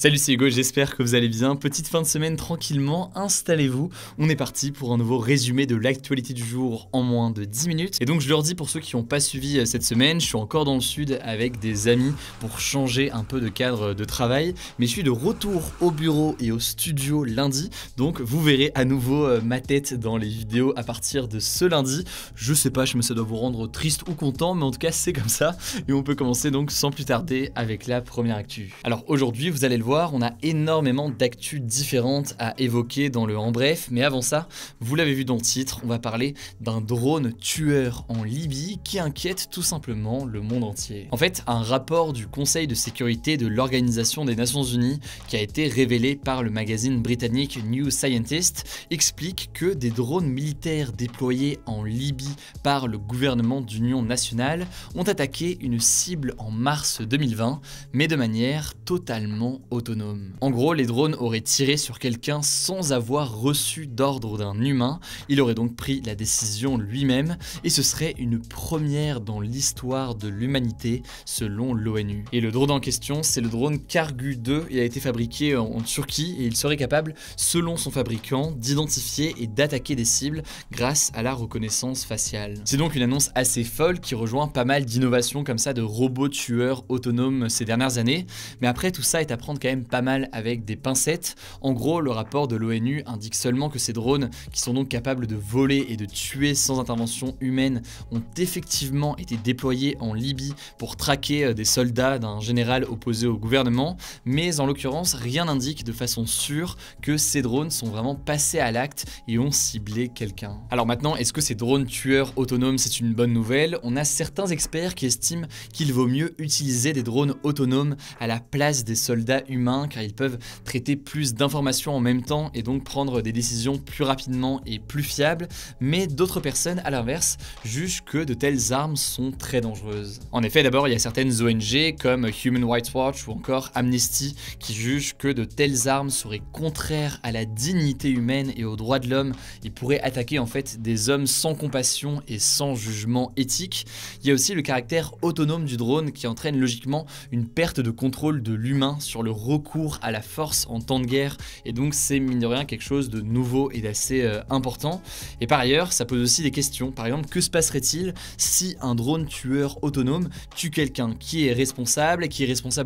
Salut, c'est Hugo, j'espère que vous allez bien. Petite fin de semaine tranquillement, installez-vous. On est parti pour un nouveau résumé de l'actualité du jour en moins de 10 minutes. Et donc je leur dis pour ceux qui n'ont pas suivi cette semaine, je suis encore dans le sud avec des amis pour changer un peu de cadre de travail. Mais je suis de retour au bureau et au studio lundi. Donc vous verrez à nouveau ma tête dans les vidéos à partir de ce lundi. Je sais pas, ça doit vous rendre triste ou content, mais en tout cas c'est comme ça. Et on peut commencer donc sans plus tarder avec la première actu. Alors aujourd'hui, vous allez le voir, on a énormément d'actus différentes à évoquer dans le En Bref, mais avant ça, vous l'avez vu dans le titre, on va parler d'un drone tueur en Libye qui inquiète tout simplement le monde entier. En fait, un rapport du Conseil de sécurité de l'Organisation des Nations Unies qui a été révélé par le magazine britannique New Scientist explique que des drones militaires déployés en Libye par le gouvernement d'union nationale ont attaqué une cible en mars 2020, mais de manière totalement autonome. En gros, les drones auraient tiré sur quelqu'un sans avoir reçu d'ordre d'un humain. Il aurait donc pris la décision lui-même et ce serait une première dans l'histoire de l'humanité selon l'ONU. Et le drone en question, c'est le drone Kargu 2. Il a été fabriqué en Turquie et il serait capable, selon son fabricant, d'identifier et d'attaquer des cibles grâce à la reconnaissance faciale. C'est donc une annonce assez folle qui rejoint pas mal d'innovations comme ça de robots tueurs autonomes ces dernières années. Mais après, tout ça est à prendre quand même pas mal avec des pincettes. En gros, le rapport de l'ONU indique seulement que ces drones, qui sont donc capables de voler et de tuer sans intervention humaine, ont effectivement été déployés en Libye pour traquer des soldats d'un général opposé au gouvernement, mais en l'occurrence, rien n'indique de façon sûre que ces drones sont vraiment passés à l'acte et ont ciblé quelqu'un. Alors maintenant, est-ce que ces drones tueurs autonomes, c'est une bonne nouvelle? On a certains experts qui estiment qu'il vaut mieux utiliser des drones autonomes à la place des soldats humains car ils peuvent traiter plus d'informations en même temps et donc prendre des décisions plus rapidement et plus fiables, mais d'autres personnes à l'inverse jugent que de telles armes sont très dangereuses. En effet, d'abord il y a certaines ONG comme Human Rights Watch ou encore Amnesty qui jugent que de telles armes seraient contraires à la dignité humaine et aux droits de l'homme et pourraient attaquer en fait des hommes sans compassion et sans jugement éthique. Il y a aussi le caractère autonome du drone qui entraîne logiquement une perte de contrôle de l'humain sur le recours à la force en temps de guerre et donc c'est mine de rien quelque chose de nouveau et d'assez important. Et par ailleurs, ça pose aussi des questions. Par exemple, que se passerait-il si un drone tueur autonome tue quelqu'un? Qui est responsable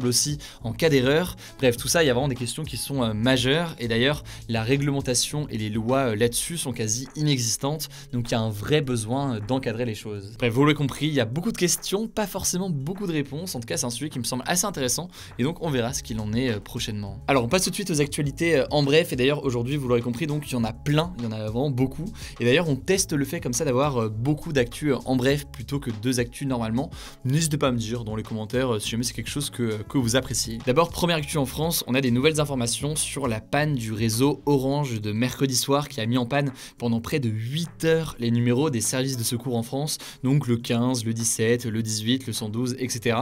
aussi en cas d'erreur? Bref, tout ça, il y a vraiment des questions qui sont majeures et d'ailleurs, la réglementation et les lois là-dessus sont quasi inexistantes, donc il y a un vrai besoin d'encadrer les choses. Bref, vous l'avez compris, il y a beaucoup de questions, pas forcément beaucoup de réponses. En tout cas, c'est un sujet qui me semble assez intéressant et donc on verra ce qu'il en est prochainement. Alors on passe tout de suite aux actualités en bref et d'ailleurs aujourd'hui vous l'aurez compris, donc il y en a plein, il y en a vraiment beaucoup et d'ailleurs on teste le fait comme ça d'avoir beaucoup d'actu en bref plutôt que deux actus normalement. N'hésitez pas à me dire dans les commentaires si jamais c'est quelque chose que vous appréciez. D'abord, première actu en France, on a des nouvelles informations sur la panne du réseau Orange de mercredi soir qui a mis en panne pendant près de 8 heures les numéros des services de secours en France, donc le 15, le 17, le 18, le 112, etc.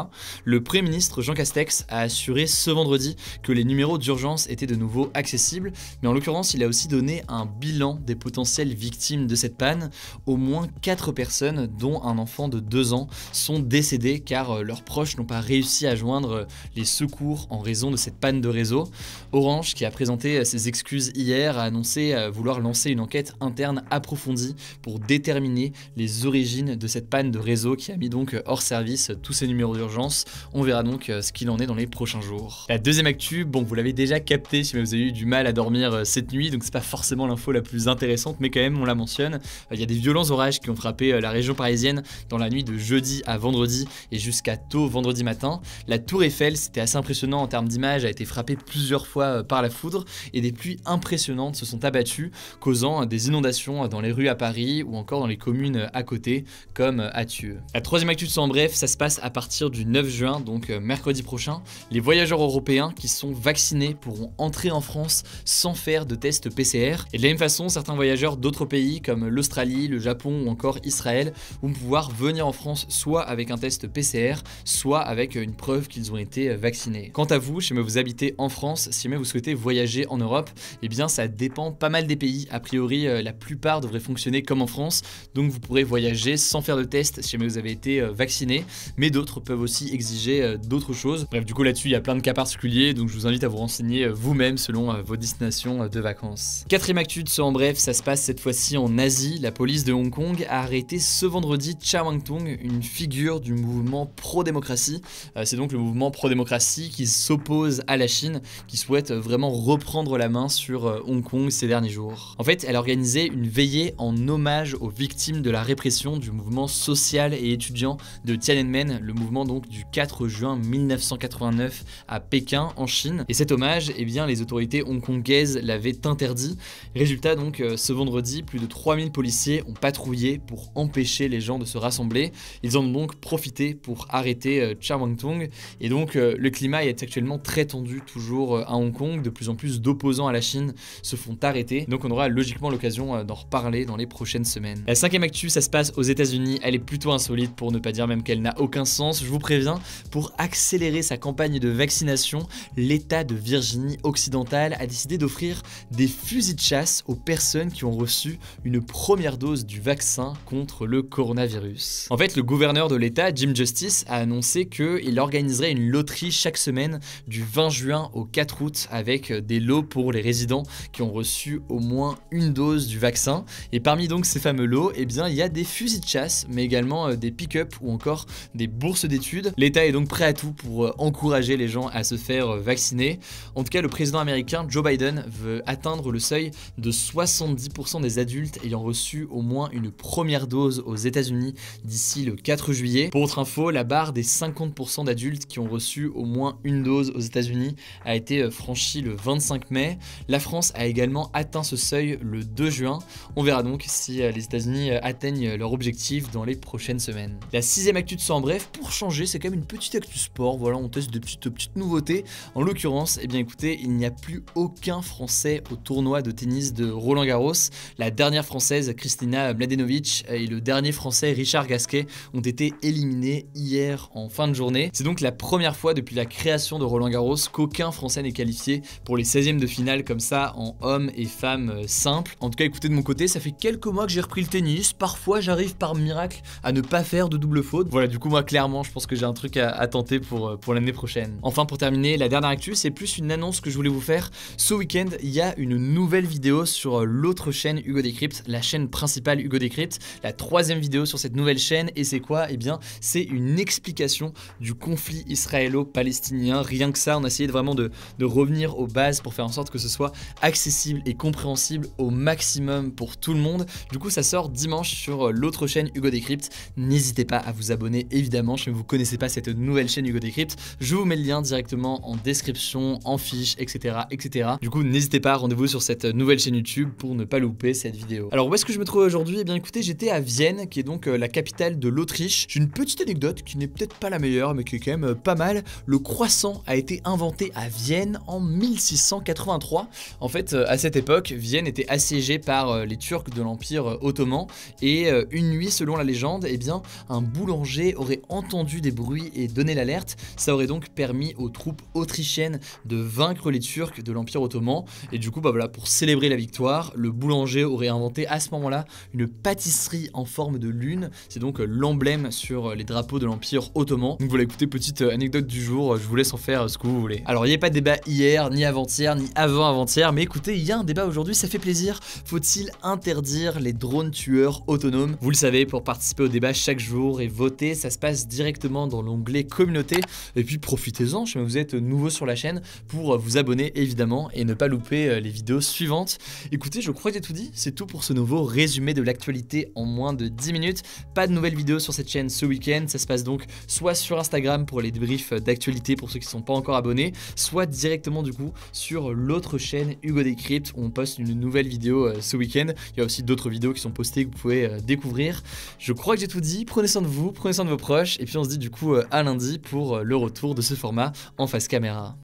Le Premier ministre Jean Castex a assuré ce vendredi que les numéros d'urgence étaient de nouveau accessibles, mais en l'occurrence il a aussi donné un bilan des potentielles victimes de cette panne. Au moins 4 personnes, dont un enfant de 2 ans, sont décédées car leurs proches n'ont pas réussi à joindre les secours en raison de cette panne de réseau. Orange, qui a présenté ses excuses hier, a annoncé vouloir lancer une enquête interne approfondie pour déterminer les origines de cette panne de réseau qui a mis donc hors service tous ces numéros d'urgence. On verra donc ce qu'il en est dans les prochains jours. La deuxième actu, bon vous l'avez déjà capté si vous avez eu du mal à dormir cette nuit, donc c'est pas forcément l'info la plus intéressante, mais quand même on la mentionne. Il y a des violents orages qui ont frappé la région parisienne dans la nuit de jeudi à vendredi et jusqu'à tôt vendredi matin. La tour Eiffel, c'était assez impressionnant en termes d'image, a été frappée plusieurs fois par la foudre et des pluies impressionnantes se sont abattues, causant des inondations dans les rues à Paris ou encore dans les communes à côté comme à Thieux. La troisième actu de En Bref, ça se passe à partir du 9 juin, donc mercredi prochain. Les voyageurs européens qui sont vaccinés pourront entrer en France sans faire de test PCR. Et de la même façon, certains voyageurs d'autres pays comme l'Australie, le Japon ou encore Israël vont pouvoir venir en France soit avec un test PCR, soit avec une preuve qu'ils ont été vaccinés. Quant à vous, si jamais vous habitez en France, si jamais vous souhaitez voyager en Europe, eh bien ça dépend pas mal des pays. A priori, la plupart devraient fonctionner comme en France, donc vous pourrez voyager sans faire de test si jamais vous avez été vacciné, mais d'autres peuvent aussi exiger d'autres choses. Bref, du coup là-dessus, il y a plein de cas particuliers particulier, donc je vous invite à vous renseigner vous-même selon vos destinations de vacances. Quatrième actu de ce En Bref, ça se passe cette fois-ci en Asie. La police de Hong Kong a arrêté ce vendredi Cha Wang-tung, une figure du mouvement pro-démocratie. C'est donc le mouvement pro-démocratie qui s'oppose à la Chine, qui souhaite vraiment reprendre la main sur Hong Kong ces derniers jours. En fait, elle a organisé une veillée en hommage aux victimes de la répression du mouvement social et étudiant de Tiananmen, le mouvement donc du 4 juin 1989 à Pékin en Chine. Et cet hommage, eh bien, les autorités hongkongaises l'avaient interdit. Résultat donc, ce vendredi, plus de 3000 policiers ont patrouillé pour empêcher les gens de se rassembler. Ils en ont donc profité pour arrêter Cha Wang-tung. Et donc le climat est actuellement très tendu toujours à Hong Kong. De plus en plus d'opposants à la Chine se font arrêter. Donc on aura logiquement l'occasion d'en reparler dans les prochaines semaines. La cinquième actu, ça se passe aux États-Unis. Elle est plutôt insolite, pour ne pas dire même qu'elle n'a aucun sens. Je vous préviens, pour accélérer sa campagne de vaccination, l'État de Virginie occidentale a décidé d'offrir des fusils de chasse aux personnes qui ont reçu une première dose du vaccin contre le coronavirus. En fait, le gouverneur de l'État, Jim Justice, a annoncé qu'il organiserait une loterie chaque semaine du 20 juin au 4 août avec des lots pour les résidents qui ont reçu au moins une dose du vaccin. Et parmi donc ces fameux lots, eh bien, il y a des fusils de chasse, mais également des pick-up ou encore des bourses d'études. L'État est donc prêt à tout pour encourager les gens à se faire vacciner. En tout cas, le président américain Joe Biden veut atteindre le seuil de 70% des adultes ayant reçu au moins une première dose aux États-Unis d'ici le 4 juillet. Pour autre info, la barre des 50% d'adultes qui ont reçu au moins une dose aux États-Unis a été franchie le 25 mai. La France a également atteint ce seuil le 2 juin. On verra donc si les États-Unis atteignent leur objectif dans les prochaines semaines. La sixième actu de ce En Bref, pour changer, c'est quand même une petite actu sport. Voilà, on teste des petites nouveautés. En l'occurrence, eh bien écoutez, il n'y a plus aucun Français au tournoi de tennis de Roland Garros. La dernière Française, Kristina Mladenovic, et le dernier Français, Richard Gasquet, ont été éliminés hier en fin de journée. C'est donc la première fois depuis la création de Roland Garros qu'aucun Français n'est qualifié pour les 16e de finale comme ça en hommes et femmes simples. En tout cas, écoutez, de mon côté, ça fait quelques mois que j'ai repris le tennis. Parfois, j'arrive par miracle à ne pas faire de double faute. Voilà, du coup, moi, clairement, je pense que j'ai un truc à tenter pour l'année prochaine. Enfin, pour terminer, la dernière actu, c'est plus une annonce que je voulais vous faire. Ce week-end, il y a une nouvelle vidéo sur l'autre chaîne Hugo Décrypte, la chaîne principale Hugo Décrypte, la 3e vidéo sur cette nouvelle chaîne. Et c'est quoi? Eh bien, c'est une explication du conflit israélo-palestinien. Rien que ça, on a essayé vraiment de revenir aux bases pour faire en sorte que ce soit accessible et compréhensible au maximum pour tout le monde. Du coup, ça sort dimanche sur l'autre chaîne Hugo Décrypte. N'hésitez pas à vous abonner, évidemment. Si vous ne connaissez pas cette nouvelle chaîne Hugo Décrypte, je vous mets le lien directement en description, en fiche, etc. etc. Du coup, n'hésitez pas, rendez-vous sur cette nouvelle chaîne YouTube pour ne pas louper cette vidéo. Alors, où est-ce que je me trouve aujourd'hui? Eh bien, écoutez, j'étais à Vienne, qui est donc la capitale de l'Autriche. J'ai une petite anecdote qui n'est peut-être pas la meilleure, mais qui est quand même pas mal. Le croissant a été inventé à Vienne en 1683. En fait, à cette époque, Vienne était assiégée par les Turcs de l'Empire ottoman et une nuit, selon la légende, eh bien, un boulanger aurait entendu des bruits et donné l'alerte. Ça aurait donc permis aux troupes autrichiennes de vaincre les Turcs de l'Empire ottoman. Et du coup, bah voilà, pour célébrer la victoire, le boulanger aurait inventé à ce moment-là une pâtisserie en forme de lune. C'est donc l'emblème sur les drapeaux de l'Empire ottoman. Donc voilà, écoutez, petite anecdote du jour, je vous laisse en faire ce que vous voulez. Alors, il n'y a pas de débat hier, ni avant-hier, ni avant-avant-hier, mais écoutez, il y a un débat aujourd'hui, ça fait plaisir. Faut-il interdire les drones tueurs autonomes? Vous le savez, pour participer au débat chaque jour et voter, ça se passe directement dans l'onglet communauté. Et puis profitez-en, si vous êtes nouveau sur la chaîne, pour vous abonner évidemment et ne pas louper les vidéos suivantes. Écoutez, je crois que j'ai tout dit, c'est tout pour ce nouveau résumé de l'actualité en moins de 10 minutes. Pas de nouvelles vidéos sur cette chaîne ce week-end, ça se passe donc soit sur Instagram pour les débriefs d'actualité pour ceux qui ne sont pas encore abonnés, soit directement du coup sur l'autre chaîne Hugo Décrypte où on poste une nouvelle vidéo ce week-end. Il y a aussi d'autres vidéos qui sont postées que vous pouvez découvrir. Je crois que j'ai tout dit, prenez soin de vous, prenez soin de vos proches et puis on se dit du coup à lundi pour le retour de ce format en face caméra.